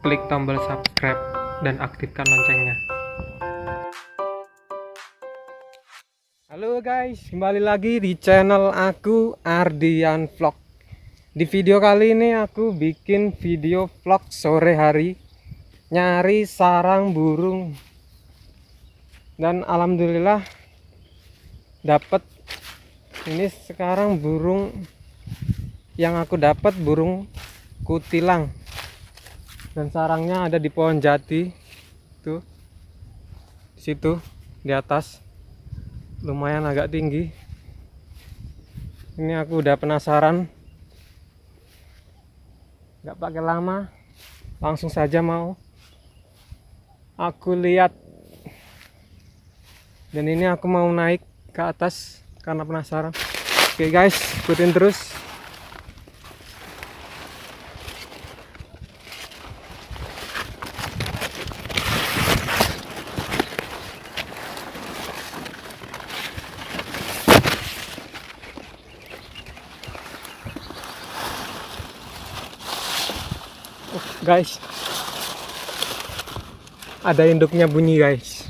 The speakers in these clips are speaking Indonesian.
klik tombol subscribe dan aktifkan loncengnya. Halo guys, kembali lagi di channel aku, Ardian Vlog. Di video kali ini aku bikin video vlog sore hari nyari sarang burung. Dan alhamdulillah dapat. Ini sekarang burung yang aku dapat burung kutilang. Dan sarangnya ada di pohon jati tuh, di situ di atas, lumayan agak tinggi. Ini aku udah penasaran, nggak pakai lama, langsung saja mau aku lihat. Dan ini aku mau naik ke atas karena penasaran. Oke guys, ikutin terus. Guys, ada induknya bunyi guys.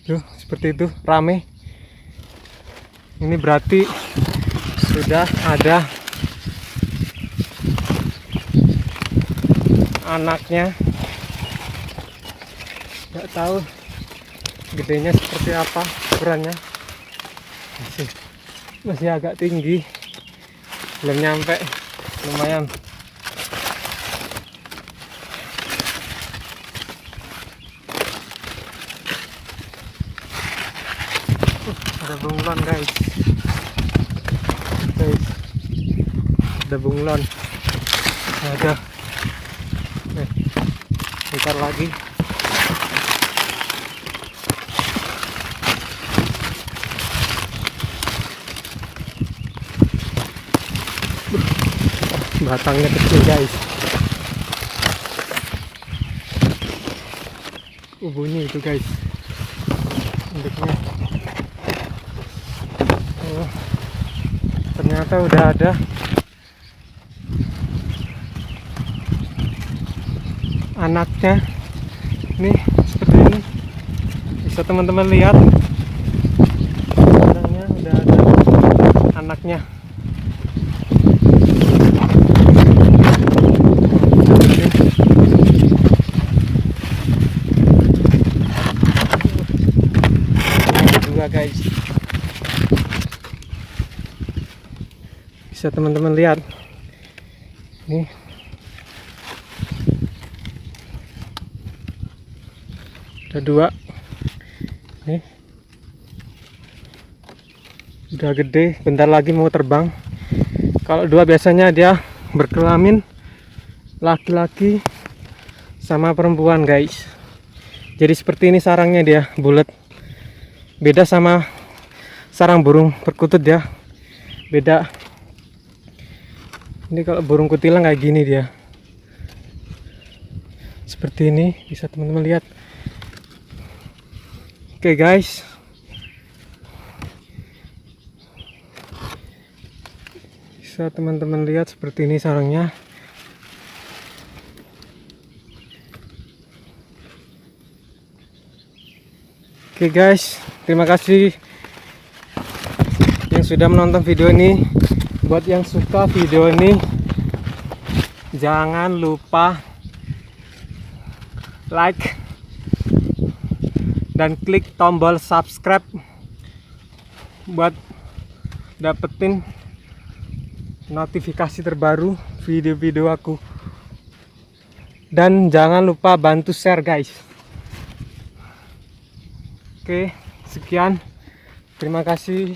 Tuh, seperti itu, rame. Ini berarti sudah ada anaknya. Nggak tahu gedenya seperti apa ukurannya. Masih agak tinggi, belum nyampe, lumayan. Ada bunglon guys, ada bunglon, ada bentar lagi. Batangnya kecil guys. Bunyi itu guys, induknya. Oh, ternyata udah ada anaknya. Nih seperti ini, bisa teman-teman lihat, anaknya udah ada anaknya. Dua guys, bisa teman-teman lihat nih, ada dua nih, udah gede, bentar lagi mau terbang. Kalau dua biasanya dia berkelamin laki-laki sama perempuan guys. Jadi seperti ini sarangnya, dia bulat, beda sama sarang burung perkutut, ya beda. Ini kalau burung kutilang kayak gini dia, seperti ini, bisa teman-teman lihat. Oke guys, bisa teman-teman lihat seperti ini sarangnya. Oke guys, terima kasih yang sudah menonton video ini. Buat yang suka video ini, jangan lupa like dan klik tombol subscribe buat dapetin notifikasi terbaru video-video aku. Dan jangan lupa bantu share guys. Oke, sekian, terima kasih.